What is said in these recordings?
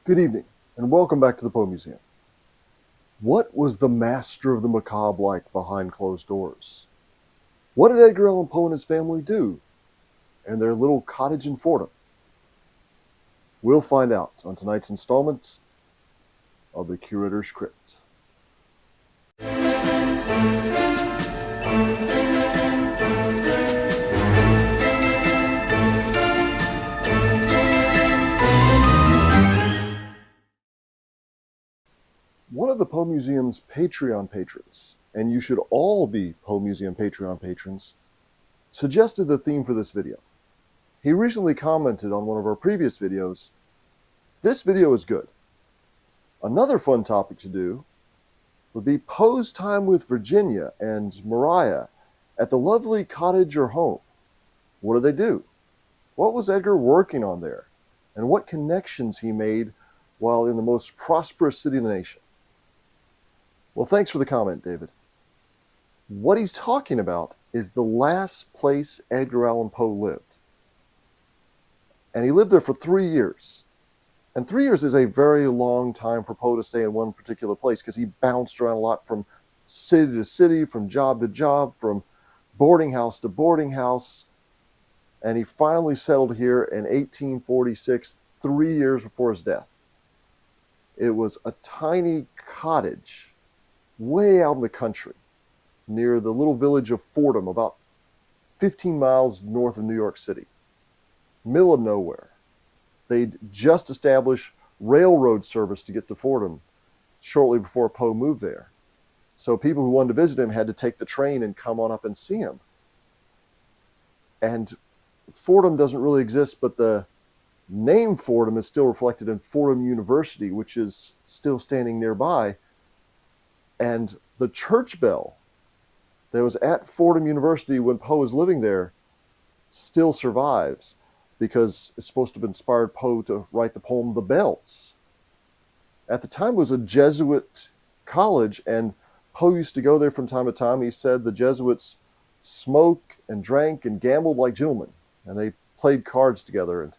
Good evening, and welcome back to the Poe Museum. What was the master of the macabre like behind closed doors? What did Edgar Allan Poe and his family do in their little cottage in Fordham? We'll find out on tonight's installment of the Curator's Crypt. One of the Poe Museum's Patreon patrons, and you should all be Poe Museum Patreon patrons, suggested the theme for this video. He recently commented on one of our previous videos, "This video is good." Another fun topic to do would be Poe's time with Virginia and Mariah at the lovely cottage or home. What did they do? What was Edgar working on there? And what connections he made while in the most prosperous city in the nation? Well, thanks for the comment, David. What he's talking about is the last place Edgar Allan Poe lived. And he lived there for 3 years. And 3 years is a very long time for Poe to stay in one particular place because he bounced around a lot from city to city, from job to job, from boarding house to boarding house. And he finally settled here in 1846, 3 years before his death. It was a tiny cottage way out in the country near the little village of Fordham, about 15 miles north of New York City. Middle of nowhere. They'd just established railroad service to get to Fordham shortly before Poe moved there. So people who wanted to visit him had to take the train and come on up and see him. And Fordham doesn't really exist, but the name Fordham is still reflected in Fordham University, which is still standing nearby. And the church bell that was at Fordham University when Poe was living there still survives because it's supposed to have inspired Poe to write the poem The Bells. At the time, it was a Jesuit college, and Poe used to go there from time to time. He said the Jesuits smoked and drank and gambled like gentlemen, and they played cards together. And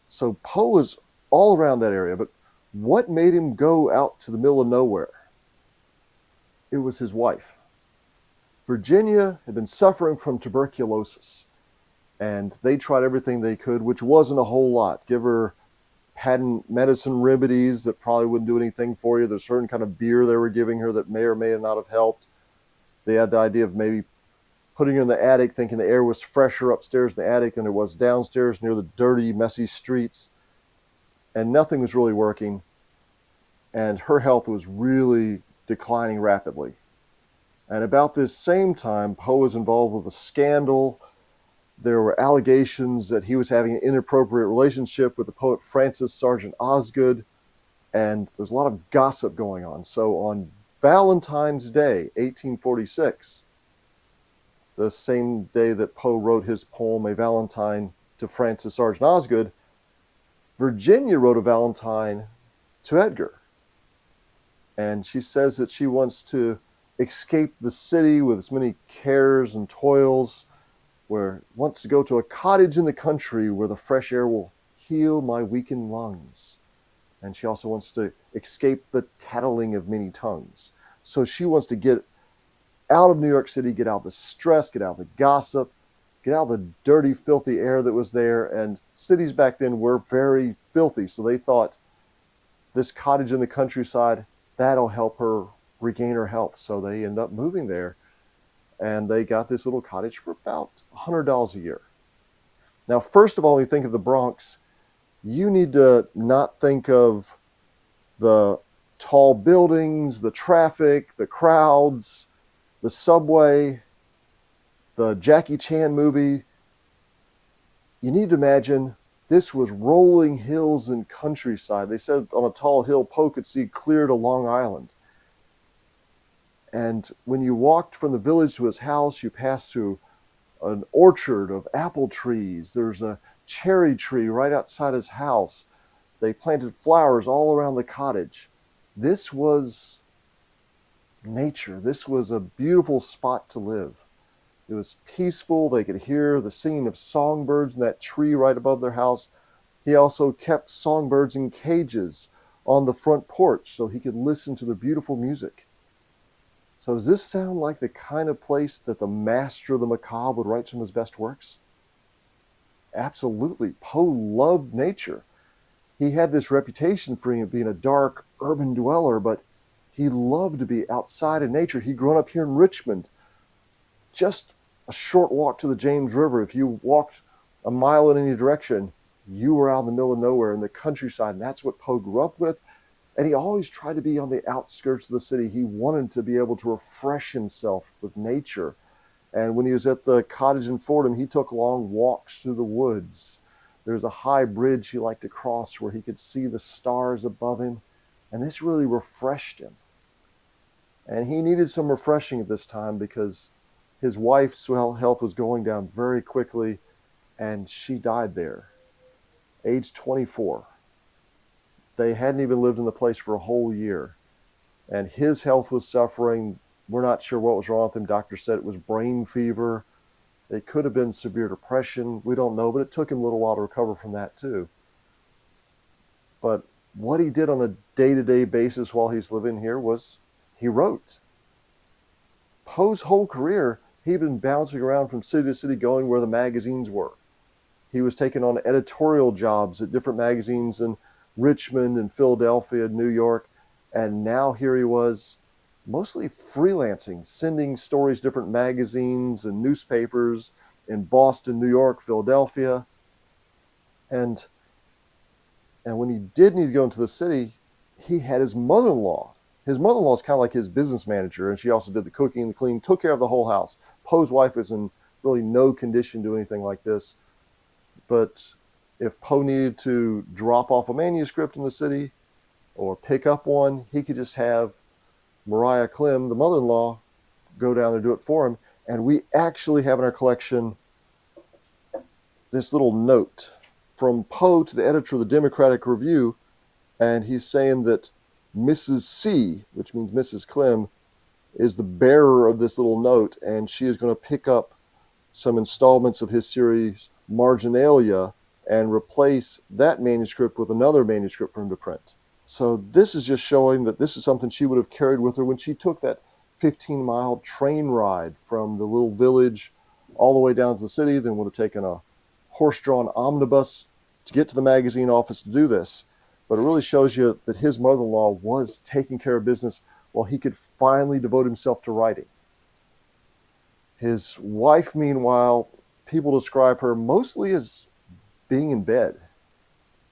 so Poe was all around that area, but what made him go out to the middle of nowhere? It was his wife. Virginia had been suffering from tuberculosis, and they tried everything they could, which wasn't a whole lot. Give her patent medicine remedies that probably wouldn't do anything for you. There's a certain kind of beer they were giving her that may or may not have helped. They had the idea of maybe putting her in the attic, thinking the air was fresher upstairs in the attic than it was downstairs near the dirty, messy streets. And nothing was really working. And her health was really declining rapidly. And about this same time, Poe was involved with a scandal. There were allegations that he was having an inappropriate relationship with the poet Francis Sargent Osgood, and there's a lot of gossip going on. So on Valentine's Day, 1846, the same day that Poe wrote his poem, A Valentine to Francis Sargent Osgood, Virginia wrote a Valentine to Edgar. And she says that she wants to escape the city with its many cares and toils, where wants to go to a cottage in the country where the fresh air will heal my weakened lungs. And she also wants to escape the tattling of many tongues. So she wants to get out of New York City, get out of the stress, get out of the gossip, get out of the dirty, filthy air that was there. And cities back then were very filthy. So they thought this cottage in the countryside, that'll help her regain her health. So they end up moving there, and they got this little cottage for about $100 a year. Now, first of all, when you think of the Bronx, you need to not think of the tall buildings, the traffic, the crowds, the subway, the Jackie Chan movie. You need to imagine this was rolling hills and countryside. They said on a tall hill, Poe could see clear to Long Island. And when you walked from the village to his house, you passed through an orchard of apple trees. There's a cherry tree right outside his house. They planted flowers all around the cottage. This was nature. This was a beautiful spot to live. It was peaceful. They could hear the singing of songbirds in that tree right above their house. He also kept songbirds in cages on the front porch so he could listen to their beautiful music. So does this sound like the kind of place that the master of the macabre would write some of his best works? Absolutely. Poe loved nature. He had this reputation for being a dark urban dweller, but he loved to be outside in nature. He'd grown up here in Richmond, just a short walk to the James River. If you walked a mile in any direction, you were out in the middle of nowhere in the countryside, and that's what Poe grew up with. And he always tried to be on the outskirts of the city. He wanted to be able to refresh himself with nature. And when he was at the cottage in Fordham, he took long walks through the woods. There's a high bridge he liked to cross where he could see the stars above him. And this really refreshed him. And he needed some refreshing at this time because his wife's health was going down very quickly, and she died there, age 24. They hadn't even lived in the place for a whole year. And his health was suffering. We're not sure what was wrong with him. Doctors said it was brain fever. It could have been severe depression. We don't know, but it took him a little while to recover from that too. But what he did on a day-to-day basis while he's living here was he wrote. Poe's whole career, he'd been bouncing around from city to city going where the magazines were. He was taking on editorial jobs at different magazines in Richmond and Philadelphia and New York. And now here he was, mostly freelancing, sending stories to different magazines and newspapers in Boston, New York, Philadelphia. And when he did need to go into the city, he had his mother-in-law. His mother-in-law is kind of like his business manager, and she also did the cooking, the cleaning, took care of the whole house. Poe's wife was in really no condition to do anything like this. But if Poe needed to drop off a manuscript in the city or pick up one, he could just have Mariah Clem, the mother-in-law, go down there and do it for him. And we actually have in our collection this little note from Poe to the editor of the Democratic Review, and he's saying that Mrs. C, which means Mrs. Clem, is the bearer of this little note, and she is going to pick up some installments of his series Marginalia and replace that manuscript with another manuscript for him to print. So this is just showing that this is something she would have carried with her when she took that 15-mile train ride from the little village all the way down to the city, then would have taken a horse-drawn omnibus to get to the magazine office to do this. But it really shows you that his mother-in-law was taking care of business while he could finally devote himself to writing. His wife, meanwhile, people describe her mostly as being in bed.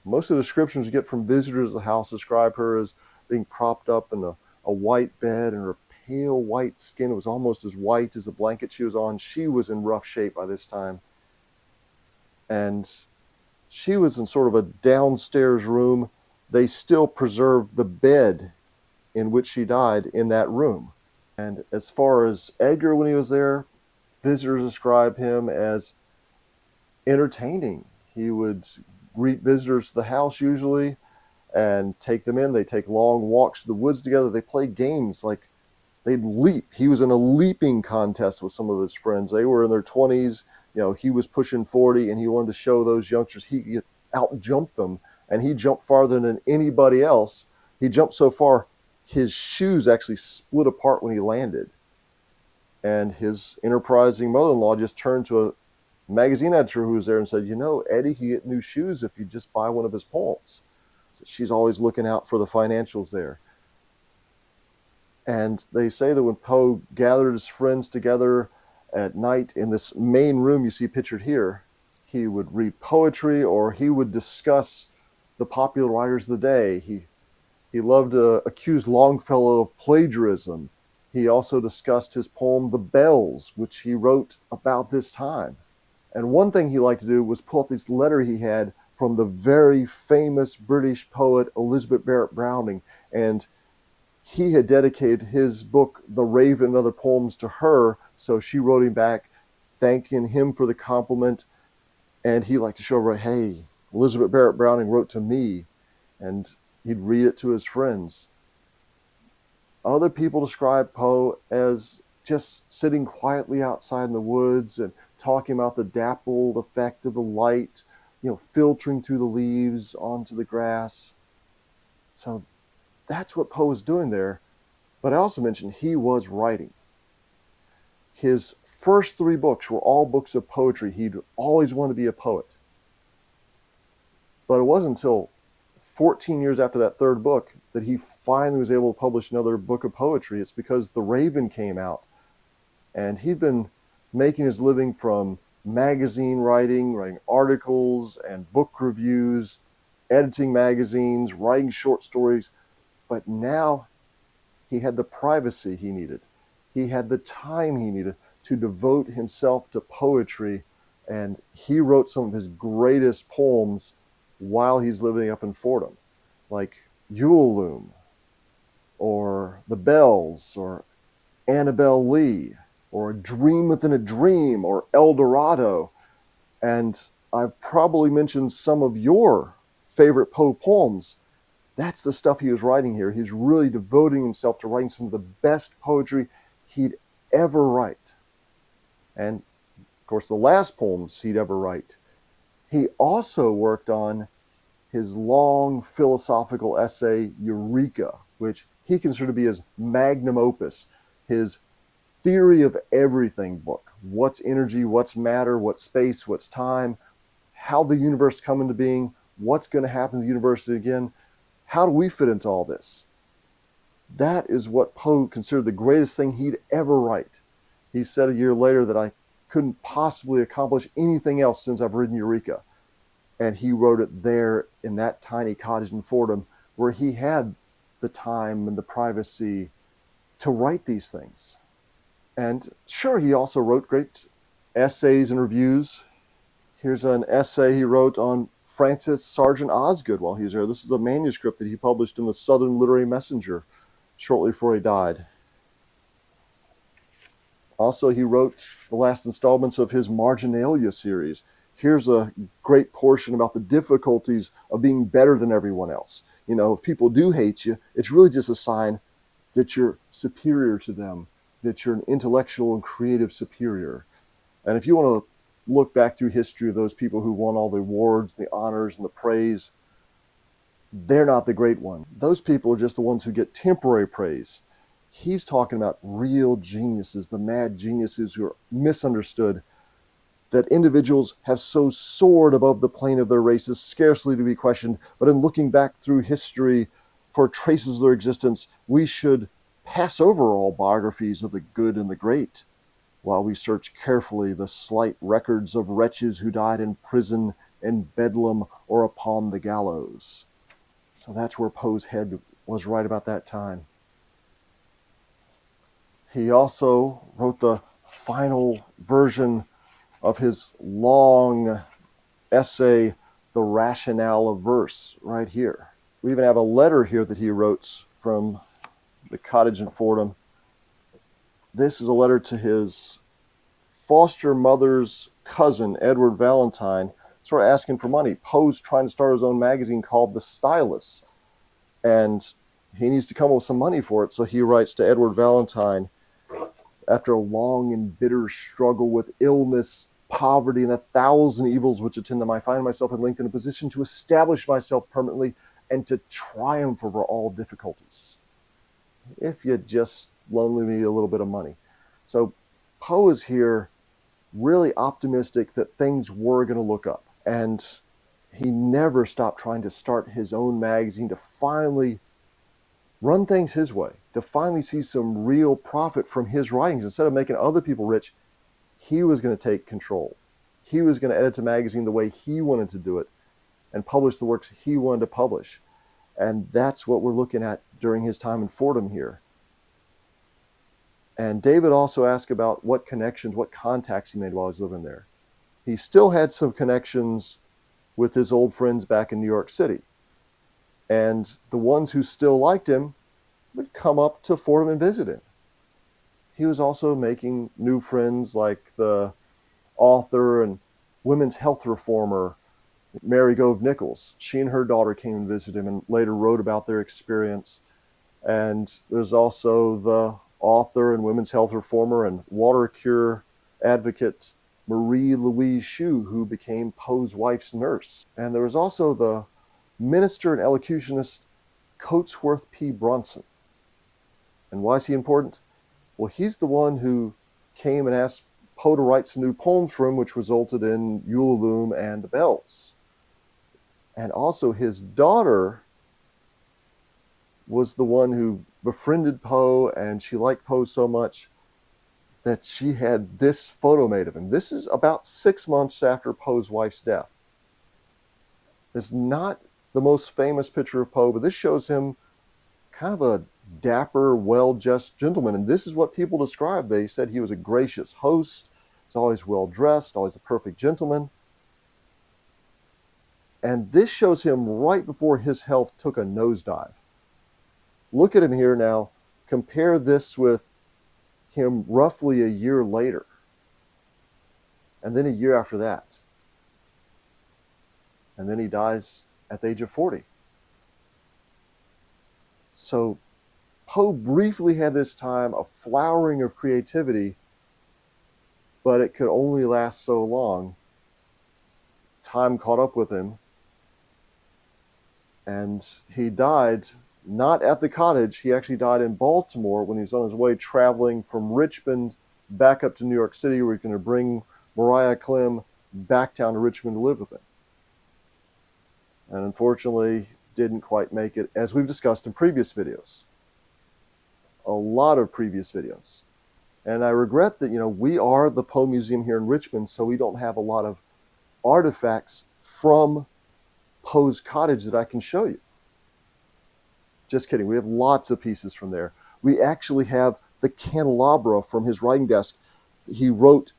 Most of the descriptions you get from visitors of the house describe her as being propped up in a white bed, and her pale white skin was almost as white as the blanket she was on. She was in rough shape by this time. And she was in sort of a downstairs room. They still preserved the bed in which she died in that room. And as far as Edgar, when he was there, visitors describe him as entertaining. He would greet visitors to the house usually and take them in. They take long walks to the woods together. They play games like they'd leap. He was in a leaping contest with some of his friends. They were in their 20s. You know, he was pushing 40, and he wanted to show those youngsters he could out-jump them. And he jumped farther than anybody else. He jumped so far, his shoes actually split apart when he landed. And his enterprising mother-in-law just turned to a magazine editor who was there and said, you know, Eddie can get new shoes if you just buy one of his poems. So she's always looking out for the financials there. And they say that when Poe gathered his friends together at night in this main room you see pictured here, he would read poetry or he would discuss the popular writers of the day. He loved to accuse Longfellow of plagiarism. He also discussed his poem, The Bells, which he wrote about this time. And one thing he liked to do was pull out this letter he had from the very famous British poet Elizabeth Barrett Browning. And he had dedicated his book, The Raven and Other Poems, to her. So she wrote him back, thanking him for the compliment. And he liked to show her, hey, Elizabeth Barrett Browning wrote to me. And he'd read it to his friends. Other people describe Poe as just sitting quietly outside in the woods and talking about the dappled effect of the light filtering through the leaves onto the grass. So that's what Poe was doing there. But I also mentioned he was writing. His first 3 books were all books of poetry. He'd always wanted to be a poet. But it wasn't until 14 years after that 3rd book that he finally was able to publish another book of poetry. It's because The Raven came out, and he'd been making his living from magazine writing articles and book reviews, editing magazines, writing short stories. But now he had the privacy he needed. He had the time he needed to devote himself to poetry, and he wrote some of his greatest poems while he's living up in Fordham, like Yule Loom, or The Bells, or Annabel Lee, or A Dream Within a Dream, or El Dorado. And I've probably mentioned some of your favorite Poe poems. That's the stuff he was writing here. He's really devoting himself to writing some of the best poetry he'd ever write. And, of course, the last poems he'd ever write. He also worked on his long philosophical essay, Eureka, which he considered to be his magnum opus, his theory of everything book. What's energy, what's matter, what's space, what's time, how the universe come into being, what's going to happen to the universe again, how do we fit into all this? That is what Poe considered the greatest thing he'd ever write. He said a year later that I couldn't possibly accomplish anything else since I've written Eureka. And he wrote it there in that tiny cottage in Fordham, where he had the time and the privacy to write these things. And sure, he also wrote great essays and reviews. Here's an essay he wrote on Francis Sargent Osgood while he was there. This is a manuscript that he published in the Southern Literary Messenger shortly before he died. Also, he wrote the last installments of his Marginalia series. Here's a great portion about the difficulties of being better than everyone else. If people do hate you, it's really just a sign that you're superior to them, that you're an intellectual and creative superior. And if you want to look back through history of those people who won all the awards, the honors, and the praise, they're not the great one. Those people are just the ones who get temporary praise. He's talking about real geniuses, the mad geniuses who are misunderstood, that individuals have so soared above the plane of their races, scarcely to be questioned, but in looking back through history for traces of their existence, we should pass over all biographies of the good and the great, while we search carefully the slight records of wretches who died in prison, in Bedlam, or upon the gallows. So that's where Poe's head was right about that time. He also wrote the final version of his long essay, The Rationale of Verse, right here. We even have a letter here that he wrote from the cottage in Fordham. This is a letter to his foster mother's cousin, Edward Valentine, sort of asking for money. Poe's trying to start his own magazine called The Stylus, and he needs to come up with some money for it. So he writes to Edward Valentine, after a long and bitter struggle with illness, poverty, and 1,000 evils which attend them, I find myself at length in a position to establish myself permanently and to triumph over all difficulties. If you just loan me a little bit of money. So Poe is here really optimistic that things were going to look up. And he never stopped trying to start his own magazine to finally run things his way, to finally see some real profit from his writings. Instead of making other people rich, he was going to take control. He was going to edit the magazine the way he wanted to do it and publish the works he wanted to publish. And that's what we're looking at during his time in Fordham here. And David also asked about what connections, what contacts he made while he was living there. He still had some connections with his old friends back in New York City. And the ones who still liked him would come up to Fordham and visit him. He was also making new friends like the author and women's health reformer, Mary Gove Nichols. She and her daughter came and visited him and later wrote about their experience. And there's also the author and women's health reformer and water cure advocate, Marie Louise Shue, who became Poe's wife's nurse. And there was also the minister and elocutionist Coatsworth P. Bronson. And why is he important? Well, he's the one who came and asked Poe to write some new poems for him, which resulted in Ulalume and the Bells. And also his daughter was the one who befriended Poe, and she liked Poe so much that she had this photo made of him. This is about 6 months after Poe's wife's death. It's not the most famous picture of Poe, but this shows him kind of a dapper, well-dressed gentleman. And this is what people described. They said he was a gracious host, he's always well-dressed, always a perfect gentleman. And this shows him right before his health took a nosedive. Look at him here now. Compare this with him roughly a year later. And then a year after that. And then he dies at the age of 40. So Poe briefly had this time, a flowering of creativity, but it could only last so long. Time caught up with him, and he died not at the cottage. He actually died in Baltimore when he was on his way traveling from Richmond back up to New York City, where he's going to bring Mariah Clem back down to Richmond to live with him. And unfortunately, didn't quite make it, as we've discussed in previous videos. A lot of previous videos. And I regret that, we are the Poe Museum here in Richmond, so we don't have a lot of artifacts from Poe's cottage that I can show you. Just kidding. We have lots of pieces from there. We actually have the candelabra from his writing desk. He wrote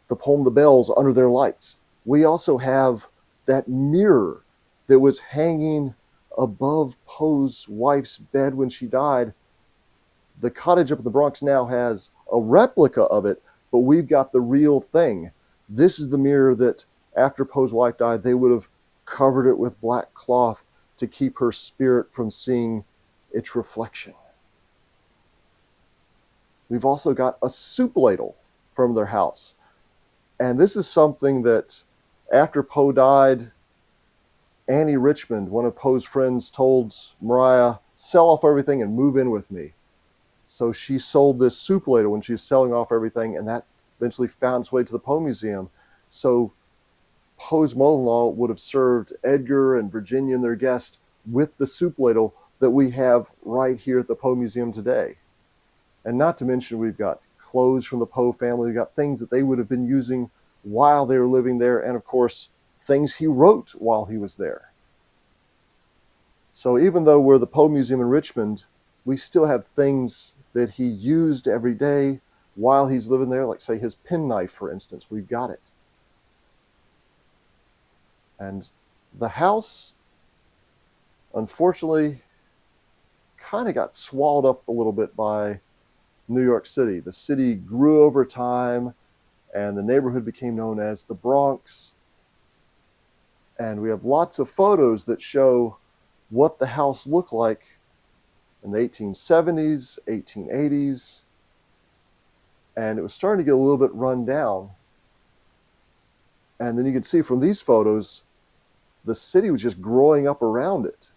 the poem The Bells under their lights. We also have that mirror that was hanging above Poe's wife's bed when she died. The cottage up in the Bronx now has a replica of it, but we've got the real thing. This is the mirror that after Poe's wife died, they would have covered it with black cloth to keep her spirit from seeing its reflection. We've also got a soup ladle from their house. And this is something that after Poe died, Annie Richmond, one of Poe's friends, told Mariah, sell off everything and move in with me. So she sold this soup ladle when she was selling off everything, and that eventually found its way to the Poe Museum. So Poe's mother-in-law would have served Edgar and Virginia and their guests with the soup ladle that we have right here at the Poe Museum today. And not to mention, we've got clothes from the Poe family. We've got things that they would have been using while they were living there, and of course, things he wrote while he was there. So even though we're the Poe Museum in Richmond, we still have things that he used every day while he's living there, like say his penknife, for instance. We've got it. And the house, unfortunately, kind of got swallowed up a little bit by New York City. The city grew over time, and the neighborhood became known as the Bronx. And we have lots of photos that show what the house looked like in the 1870s, 1880s, and it was starting to get a little bit run down. And then you can see from these photos, the city was just growing up around it.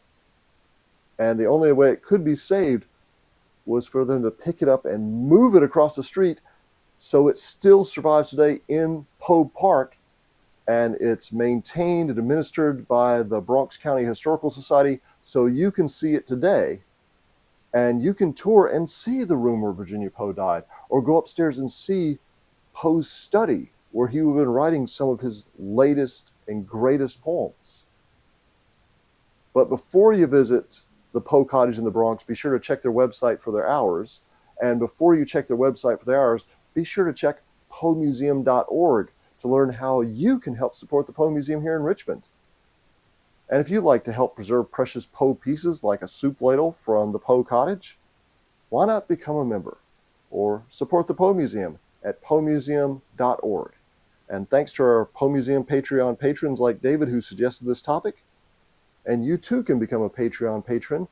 And the only way it could be saved was for them to pick it up and move it across the street, so it still survives today in Poe Park, and it's maintained and administered by the Bronx County Historical Society, so you can see it today. And you can tour and see the room where Virginia Poe died, or go upstairs and see Poe's study, where he would have been writing some of his latest and greatest poems. But before you visit the Poe Cottage in the Bronx, be sure to check their website for their hours. And before you check their website for their hours, be sure to check poemuseum.org to learn how you can help support the Poe Museum here in Richmond. And if you'd like to help preserve precious Poe pieces like a soup ladle from the Poe Cottage, why not become a member or support the Poe Museum at poemuseum.org. And thanks to our Poe Museum Patreon patrons like David, who suggested this topic. And you too can become a Patreon patron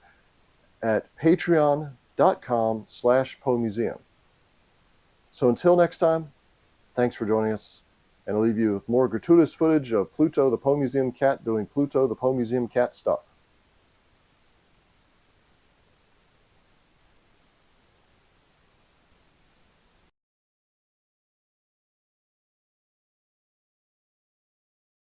at patreon.com/Poe Museum. So until next time, thanks for joining us. And I'll leave you with more gratuitous footage of Pluto the Poe Museum cat doing Pluto the Poe Museum cat stuff.